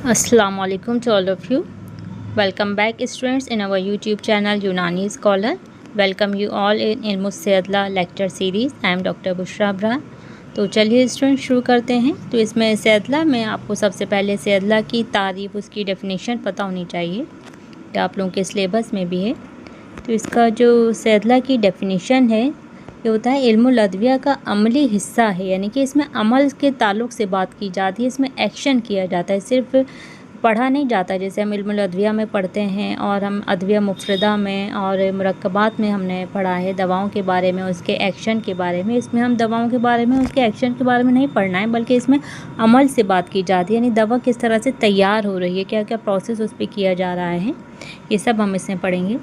Assalamu alaikum to all of you. Welcome back students in our YouTube channel Unani Scholar. Welcome you all in Ilmus Seadla lecture series. I am Dr. Bushra Abrar. तो चलिए student शुरू करते हैं। तो इसमें सेदला में आपको सबसे पहले सेदला की तारीफ़, उसकी डेफिनेशन पता होनी चाहिए, ये आप लोगों के सिलेबस में भी है। तो इसका जो सेदला की डेफिनेशन है ये होता है इल्मुल अदविया का अमली हिस्सा है, यानी कि इसमें अमल के ताल्लुक़ से बात की जाती है, इसमें एक्शन किया जाता है, सिर्फ पढ़ा नहीं जाता। जैसे हम इल्मुल अदविया में पढ़ते हैं और हम अदविया मुफ़रदा में और मुरक्कबात में हमने पढ़ा है दवाओं के बारे में, उसके एक्शन के बारे में। इसमें हम दवाओं के बारे में, उसके एक्शन के बारे में नहीं पढ़ना है, बल्कि इसमें अमल से बात की जाती है, यानी दवा किस तरह से तैयार हो रही है, क्या क्या प्रोसेस उस पर किया जा रहा है, ये सब हम इसमें पढ़ेंगे।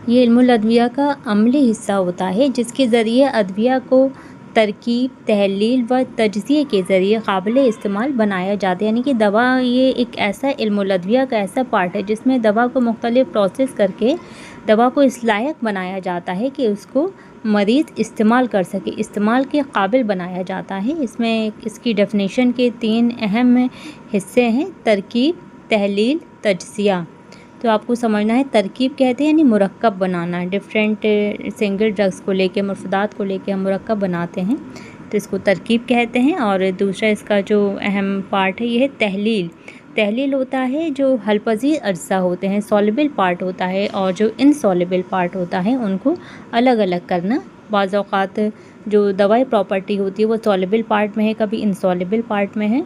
ये इल्मुल अदविया का अमली हिस्सा होता है जिसके ज़रिए अदविया को तरकीब, तहलील व तजज़िये के ज़रिए काबिल इस्तेमाल बनाया जाता है। यानी कि दवा ये एक ऐसा इल्मुल अदविया का ऐसा पार्ट है जिसमें दवा को मुख्तलिफ़ प्रोसेस करके दवा को इस लायक बनाया जाता है कि उसको मरीज़ इस्तेमाल कर सके, इस्तेमाल के काबिल बनाया जाता है। इसमें इसकी डेफिनेशन के 3 अहम हिस्से हैं: तरकीब, तहलील, तजज़िया। तो आपको समझना है, तरकीब कहते हैं यानी मुरक्कब बनाना, डिफरेंट सिंगल ड्रग्स को लेके, मुर्फदात को लेके हम मुरक्कब बनाते हैं, तो इसको तरकीब कहते हैं। और दूसरा इसका जो अहम पार्ट है ये है तहलील। तहलील होता है जो हलपजीर अज्जा होते हैं, सॉल्युबल पार्ट होता है, और जो इनसॉल्युबल पार्ट होता है उनको अलग अलग करना। बाज़ औक़ात जो दवाई प्रॉपर्टी होती है वो सॉल्युबल पार्ट में है, कभी इनसॉल्युबल पार्ट में है,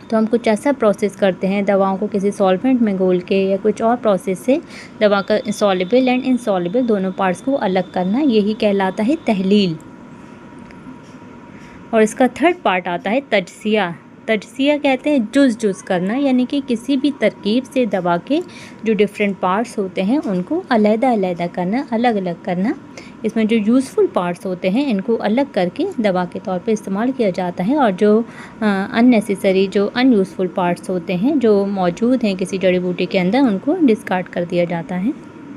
तो हम कुछ ऐसा प्रोसेस करते हैं दवाओं को किसी सॉल्वेंट में घोल के या कुछ और प्रोसेस से दवा का सॉल्युबल एंड इनसॉल्युबल दोनों पार्ट्स को अलग करना, यही कहलाता है तहलील। और इसका थर्ड पार्ट आता है तजज़िया। तजज़िया कहते हैं जुज़ जुज़ करना, यानी कि किसी भी तरकीब से दवा के जो डिफरेंट पार्ट्स होते हैं उनको अलग-अलग करना, अलग अलग करना। इसमें जो यूज़फुल पार्ट्स होते हैं इनको अलग करके दवा के तौर पे इस्तेमाल किया जाता है, और जो अननेसेसरी, जो अनयूज़फुल पार्ट्स होते हैं जो मौजूद हैं किसी जड़ी बूटी के अंदर, उनको डिस्कार्ड कर दिया जाता है।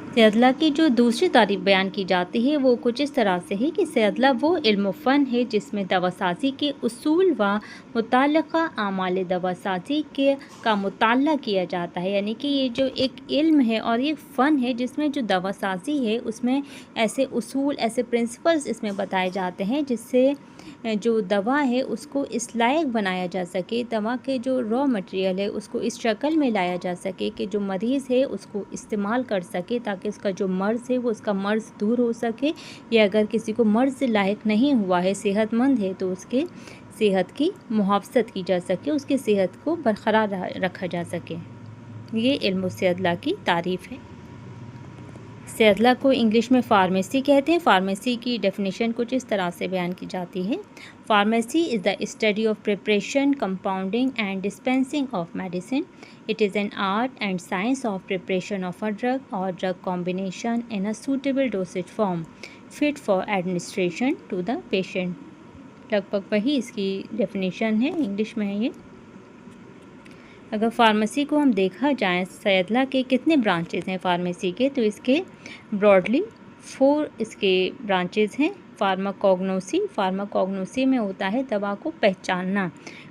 सेदला की जो दूसरी तारीफ़ बयान की जाती है वो कुछ इस तरह से है कि सेदला वो इल्म फ़न है जिसमें दवासाज़ी के उसूल व मुताल्लिक़ा आमाल दवासाज़ी के का मुताला किया जाता है। यानी कि ये जो एक इल्म है और ये फ़न है जिसमें जो दवासाज़ी है उसमें ऐसे उसूल, ऐसे प्रिंसिपल्स इसमें बताए जाते हैं जिससे जो दवा है उसको इस लायक बनाया जा सके, दवा के जो रॉ मटेरियल है उसको इस शक्ल में लाया जा सके कि जो मरीज़ है उसको इस्तेमाल कर सके, ताकि उसका जो मर्ज़ है वो उसका मर्ज़ दूर हो सके, या अगर किसी को मर्ज़ लायक नहीं हुआ है, सेहतमंद है, तो उसके सेहत की मुहाफ़ज़त की जा सके, उसकी सेहत को बरकरार रखा जा सके। ये इल्म सेदला की तारीफ़ है। सेदला को इंग्लिश में फ़ार्मेसी कहते हैं। फ़ार्मेसी की डेफिनेशन कुछ इस तरह से बयान की जाती है: pharmacy is the study of preparation, compounding and dispensing of medicine. It is an art and science of preparation of a drug or drug combination in a suitable dosage form fit for administration to the patient. लगभग वही इसकी definition है, English में है ये। अगर pharmacy को हम देखा जाए, सेदला के कितने ब्रांचेस हैं फ़ार्मेसी के, तो इसके ब्रॉडली 4 इसके ब्रांचेस हैं। फार्माकोग्नोसी, फार्माकोग्नोसी में होता है दवा को पहचानना।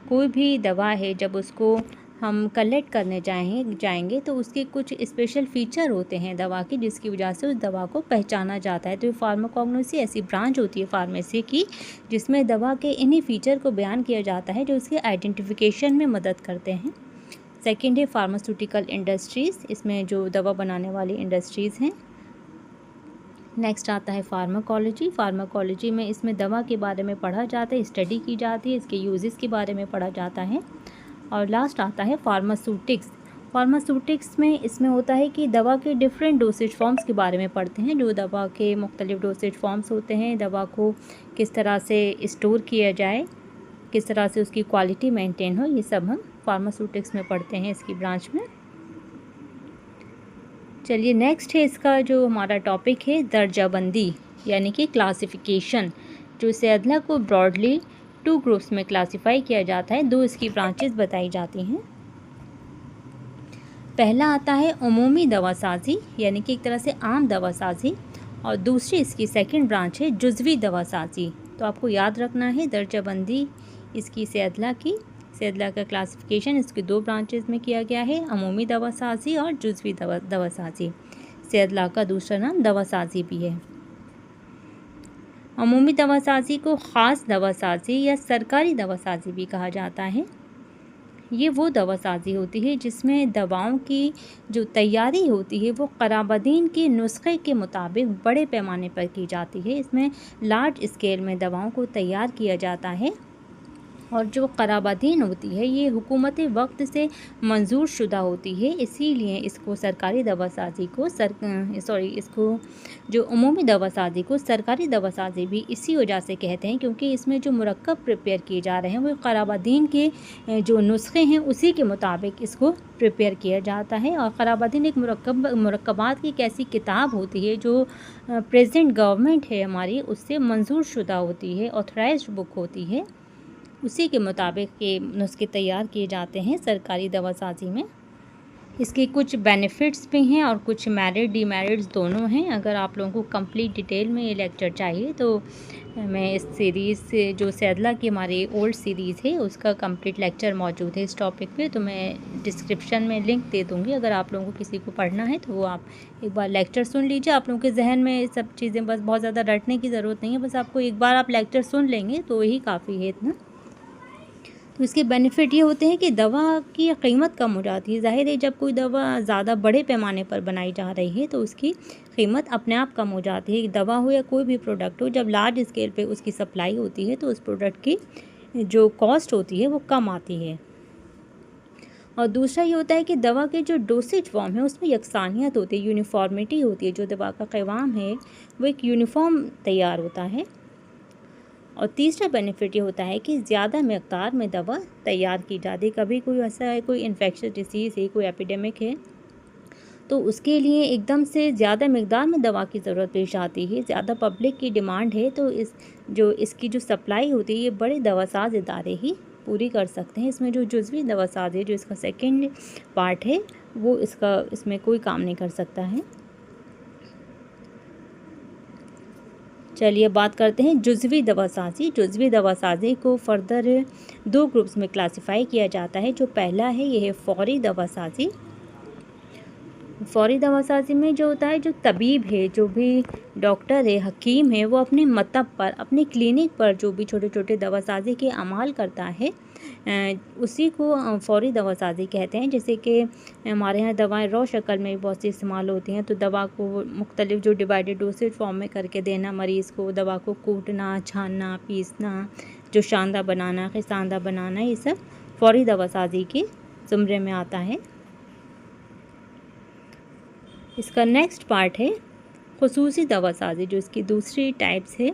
कोई भी दवा है जब उसको हम कलेक्ट करने जाएंगे तो उसके कुछ स्पेशल फ़ीचर होते हैं दवा की, जिसकी वजह से उस दवा को पहचाना जाता है। तो फार्माकोग्नोसी ऐसी ब्रांच होती है फ़ार्मेसी की जिसमें दवा के इन्हीं फ़ीचर को बयान किया जाता है जो उसके आइडेंटिफिकेशन में मदद करते हैं। सेकेंड है फार्मास्यूटिकल इंडस्ट्रीज़, इसमें जो दवा बनाने वाली इंडस्ट्रीज़ हैं। नेक्स्ट आता है फार्माकोलॉजी। फार्माकोलॉजी में इसमें दवा के बारे में पढ़ा जाता है, स्टडी की जाती है, इसके यूजेस के बारे में पढ़ा जाता है। और लास्ट आता है फार्मास्यूटिक्स। फार्मास्यूटिक्स में इसमें होता है कि दवा के डिफरेंट डोसेज फॉर्म्स के बारे में पढ़ते हैं, जो दवा के मुख्तलिफ डोसेज फॉर्म्स होते हैं, दवा को किस तरह से स्टोर किया जाए, किस तरह से उसकी क्वालिटी मेंटेन हो, ये सब हम फार्मास्यूटिक्स में पढ़ते हैं इसकी ब्रांच में। चलिए नेक्स्ट है इसका जो हमारा टॉपिक है दर्जाबंदी, यानी कि क्लासिफिकेशन। जो सेदला को ब्रॉडली 2 ग्रुप्स में क्लासीफाई किया जाता है, 2 इसकी ब्रांचेस बताई जाती हैं। पहला आता है उमूमी दवासाज़ी, यानी कि एक तरह से आम दवासाज़ी, और दूसरी इसकी सेकंड ब्रांच है जुज़वी दवासाज़ी। तो आपको याद रखना है दर्जाबंदी इसकी सेदला की सैदला का क्लासिफिकेशन इसके 2 ब्रांचेस में किया गया है, अमूमी दवासाजी और जुज़वी दवासाजी। सैदला का दूसरा नाम दवासाजी भी है। अमूमी दवासाजी को ख़ास दवासाजी या सरकारी दवासाजी भी कहा जाता है। ये वो दवासाजी होती है जिसमें दवाओं की जो तैयारी होती है वो क़राबदीन के नुस्खे के मुताबिक बड़े पैमाने पर की जाती है। इसमें लार्ज स्केल में दवाओं को तैयार किया जाता है और जो क़राबदीन होती है ये हुकूमत वक्त से मंजूर शुदा होती है, इसीलिए इसको सरकारी दवासाजी को इसको जो अमूमी दवासाजी को सरकारी दवासाजी भी इसी वजह से कहते हैं क्योंकि इसमें जो मुरक्कब प्रिपेयर किए जा रहे हैं वो क़राबदीन के जो नुस्खे हैं उसी के मुताबिक इसको प्रिपेयर किया जाता है। और क़राबदीन एक मुरक्कबात की एक ऐसी किताब होती है जो प्रेजेंट गवर्नमेंट है हमारी उससे मंजूर शुदा होती है, ऑथराइज्ड बुक होती है, उसी के मुताबिक ये नुस्खे तैयार किए जाते हैं सरकारी दवासाजी में। इसके कुछ बेनिफिट्स भी हैं और कुछ मेरिट डीमेरिट्स दोनों हैं। अगर आप लोगों को कंप्लीट डिटेल में ये लेक्चर चाहिए तो मैं इस सीरीज़ से जो सैदला की हमारी ओल्ड सीरीज़ है उसका कंप्लीट लेक्चर मौजूद है इस टॉपिक पे, तो मैं डिस्क्रिप्शन में लिंक दे दूँगी। अगर आप लोगों को किसी को पढ़ना है तो वो आप एक बार लेक्चर सुन लीजिए। आप लोगों के जहन में ये सब चीज़ें बस बहुत ज़्यादा रटने की ज़रूरत नहीं है, बस आपको एक बार आप लेक्चर सुन लेंगे तो यही काफ़ी है इतना। तो इसके बेनिफिट ये होते हैं कि दवा की कीमत कम हो जाती है। ज़ाहिर है जब कोई दवा ज़्यादा बड़े पैमाने पर बनाई जा रही है तो उसकी कीमत अपने आप कम हो जाती है। दवा हो या कोई भी प्रोडक्ट हो, जब लार्ज स्केल पे उसकी सप्लाई होती है तो उस प्रोडक्ट की जो कॉस्ट होती है वो कम आती है। और दूसरा ये होता है कि दवा के जो डोसेज फॉर्म है उसमें यकसानियत होती है, यूनिफॉर्मिटी होती है। जो दवा का क़िवाम है वो एक यूनिफॉर्म तैयार होता है। और तीसरा बेनिफिट ये होता है कि ज़्यादा मकदार में दवा तैयार की जाती है। कभी कोई ऐसा है, कोई इन्फेक्शस डिसीज़ है, कोई एपिडेमिक है तो उसके लिए एकदम से ज़्यादा मकदार में दवा की ज़रूरत पेश आती है, ज़्यादा पब्लिक की डिमांड है तो इसकी जो सप्लाई होती है ये बड़े दवासाज इदारे ही पूरी कर सकते हैं। इसमें जो जुज़वी दवासाज है जो इसका सेकेंड पार्ट है वो इसमें कोई काम नहीं कर सकता है। चलिए बात करते हैं जुज़वी दवासाजी। जुज़वी दवासाजी को फर्दर 2 ग्रुप्स में क्लासिफाई किया जाता है। जो पहला है ये है फ़ौरी दवासाजी। फ़ौरी दवासाजी में जो होता है, जो तबीब है, जो भी डॉक्टर है, हकीम है, वो अपने मतब पर, अपने क्लिनिक पर जो भी छोटे छोटे दवासाजी के अमाल करता है उसी को फ़ौरी दवासाजी कहते हैं। जैसे कि हमारे यहाँ दवाएं रॉ शक्ल में बहुत सी इस्तेमाल होती हैं, तो दवा को मुख्तलिफ जो डिवाइडेड डोसेज फॉर्म में करके देना मरीज़ को, दवा को कूटना, छानना, पीसना, जो शानदा बनाना, खिसानदा बनाना, ये सब फ़ौरी दवासाजी के ज़ुमरे में आता है। इसका नेक्स्ट पार्ट है खुसूसी दवासाजी, जो इसकी दूसरी टाइप्स है।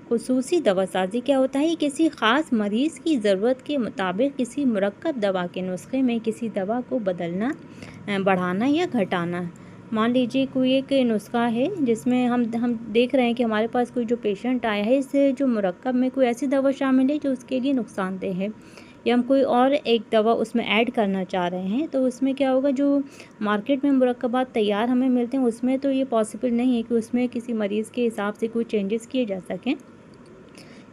खुसूसी दवासाजी क्या होता है? किसी ख़ास मरीज़ की ज़रूरत के मुताबिक किसी मुरक्कब दवा के नुस्खे में किसी दवा को बदलना, बढ़ाना या घटाना। मान लीजिए कोई एक नुस्खा है जिसमें हम देख रहे हैं कि हमारे पास कोई जो पेशेंट आया है, इससे जो मुरक्कब में कोई ऐसी दवा शामिल है जो उसके लिए नुकसानदेह है, या हम कोई और एक दवा उसमें ऐड करना चाह रहे हैं, तो उसमें क्या होगा, जो मार्केट में मुरक्कबात तैयार हमें मिलते हैं उसमें तो ये पॉसिबल नहीं है कि उसमें किसी मरीज़ के हिसाब से कोई चेंजेस किए जा सकें।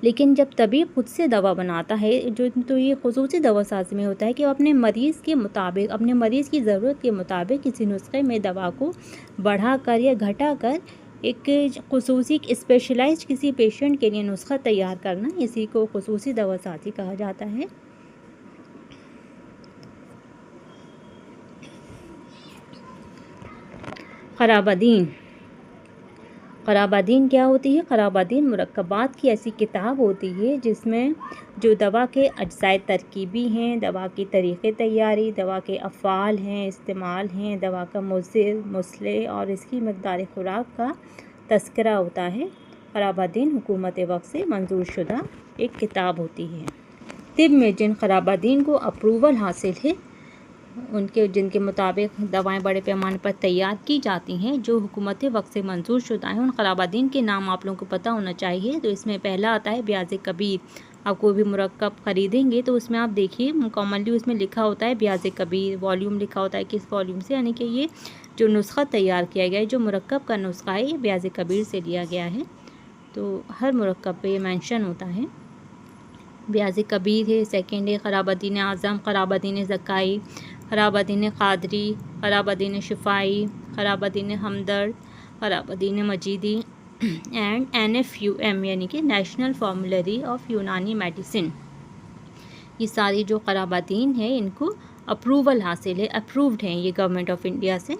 लेकिन जब तबीब खुद से दवा बनाता है, तो ये खुसूसी दवासाजी में होता है कि वो अपने मरीज़ के मुताबिक, अपने मरीज़ की ज़रूरत के मुताबिक किसी नुस्खे में दवा को बढ़ा कर या घटा कर एक खुसूसी स्पेशलाइज्ड किसी पेशेंट के लिए नुस्खा तैयार करना, इसी को खुसूसी दवासाजी कहा जाता है। क़राबदीन। क़राबदीन क्या होती है? क़राबदीन मुरक्कबात की ऐसी किताब होती है जिसमें जो दवा के अज्जाए तरकीबी हैं, दवा की तरीक़े तैयारी, दवा के अफ़आल हैं, इस्तेमाल हैं, दवा का मुज़िर, मुस्ले और इसकी मक़दार खुराक का तज़किरा होता है। क़राबदीन हुकूमत वक्त से मंजूर शुदा एक किताब होती है। तिब में जिन क़राबदीन को अप्रूवल हासिल है, जिनके मुताबिक दवाएं बड़े पैमाने पर तैयार की जाती हैं, जो हुकूमत वक्त से मंजूर शुदा हैं, उन क़राबदीन के नाम आप लोगों को पता होना चाहिए। तो इसमें पहला आता है ब्याज़ कबीर। आप कोई भी मुरक्कब ख़रीदेंगे तो उसमें आप देखिए मुकम्मली उसमें लिखा होता है ब्याज़ कबीर, वॉल्यूम लिखा होता है किस वॉल्यूम से, यानी कि ये जो नुस्खा तैयार किया गया है, जो मुरक्कब का नुस्खा है, ये ब्याज़ कबीर से लिया गया है। तो हर मुरक्कब पे ये मेंशन होता है। ब्याज कबीर है, सेकंड है खराबुद्दीन आज़म, खराबुद्दीन ज़काई, खराबुद्दीन क़ादरी, खराबुद्दीन शिफ़ाई, खराबुद्दीन हमदर्द, खराबुद्दीन मजीदी एंड NFUM यानी कि नेशनल फॉर्मूलरी ऑफ यूनानी मेडिसिन। ये सारी जो खराबुद्दीन है इनको अप्रूवल हासिल है, अप्रूव्ड हैं ये गवर्नमेंट ऑफ इंडिया से।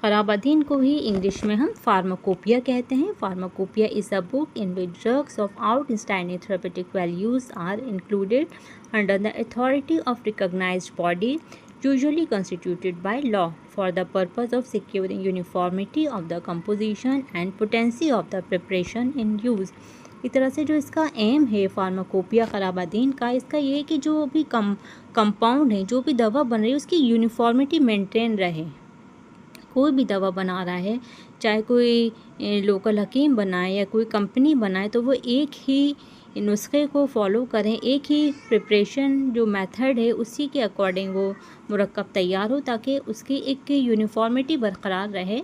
खराबुद्दीन को ही इंग्लिश में हम फार्माकोपिया कहते हैं। Pharmacopoeia is a book in which drugs of outstanding therapeutic values are included under the authority of recognised body usually constituted by law for the purpose of securing uniformity of the composition and potency of the preparation in use। इस तरह से जो इसका M है pharmacopoeia खराबुद्दीन का, इसका ये है कि जो भी कंपाउंड है, जो भी दवा बन रही है उसकी यूनिफॉर्मिटी मेंटेन रहे। कोई भी दवा बना रहा है, चाहे कोई लोकल हकीम बनाए या कोई कंपनी बनाए, तो वो एक ही नुस्खे को फॉलो करें, एक ही प्रिपरेशन जो मेथड है उसी के अकॉर्डिंग वो मुरक्कब तैयार हो, ताकि उसकी एक यूनिफॉर्मिटी बरकरार रहे।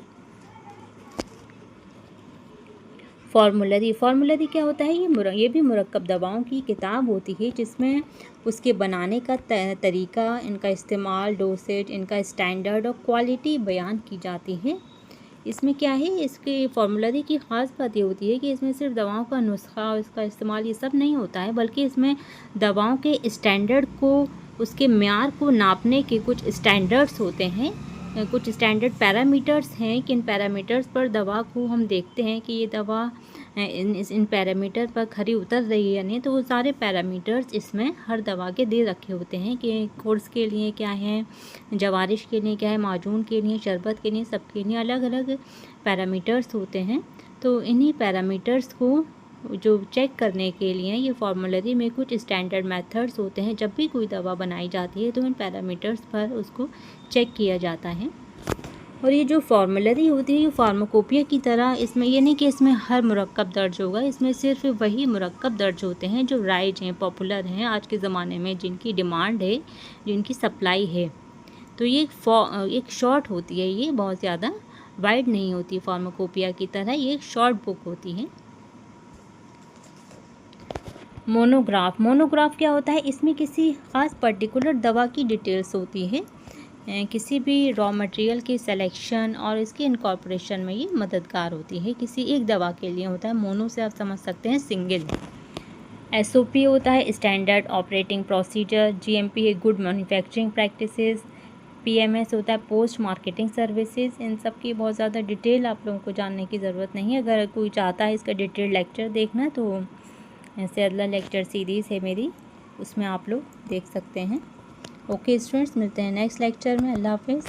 फार्मूलरी क्या होता है? ये भी मुरक्कब दवाओं की किताब होती है जिसमें उसके बनाने का तरीका, इनका इस्तेमाल, डोसेज, इनका स्टैंडर्ड और क्वालिटी बयान की जाती है। इसमें क्या है, इसकी फार्मूलरी की ख़ास बात ये होती है कि इसमें सिर्फ दवाओं का नुस्खा, इसका इस्तेमाल ये सब नहीं होता है, बल्कि इसमें दवाओं के स्टैंडर्ड को, उसके म्यार को नापने के कुछ स्टैंडर्ड्स होते हैं, कुछ स्टैंडर्ड पैरामीटर्स हैं कि इन पैरामीटर्स पर दवा को हम देखते हैं कि ये दवा इन पैरामीटर पर खरी उतर रही है या नहीं। तो वो सारे पैरामीटर्स इसमें हर दवा के दे रखे होते हैं कि कोर्स के लिए क्या है, जवारिश के लिए क्या है, माजून के लिए, शरबत के लिए, सब के लिए अलग अलग पैरामीटर्स होते हैं। तो इन्हीं पैरामीटर्स को जो चेक करने के लिए ये फार्मूलरी में कुछ स्टैंडर्ड मेथड्स होते हैं। जब भी कोई दवा बनाई जाती है तो इन पैरामीटर्स पर उसको चेक किया जाता है। और ये जो फार्मूलरी होती है ये फार्माकोपिया की तरह, इसमें ये नहीं कि इसमें हर मुरक्कब दर्ज होगा, इसमें सिर्फ वही मुरक्कब दर्ज होते हैं जो राइज हैं, पॉपुलर हैं आज के ज़माने में, जिनकी डिमांड है, जिनकी सप्लाई है। तो ये एक शॉर्ट होती है, ये बहुत ज़्यादा वाइड नहीं होती फार्माकोपिया की तरह, ये एक शॉर्ट बुक होती है। मोनोग्राफ क्या होता है? इसमें किसी ख़ास पर्टिकुलर दवा की डिटेल्स होती है, किसी भी रॉ मटेरियल की सिलेक्शन और इसकी इनकॉर्पोरेशन में ये मददगार होती है। किसी एक दवा के लिए होता है, मोनो से आप समझ सकते हैं सिंगल। SOP होता है स्टैंडर्ड ऑपरेटिंग प्रोसीजर, GMP है गुड मैन्युफैक्चरिंग प्रैक्टिसेस, PMS होता है पोस्ट मार्केटिंग सर्विसेज। इन सब की बहुत ज़्यादा डिटेल आप लोगों को जानने की ज़रूरत नहीं है। अगर कोई चाहता है इसका डिटेल लेक्चर देखना तो ऐसे अगला लेक्चर सीरीज़ है मेरी, उसमें आप लोग देख सकते हैं। ओके स्टूडेंट्स, मिलते हैं नेक्स्ट लेक्चर में। अल्लाह हाफिज़।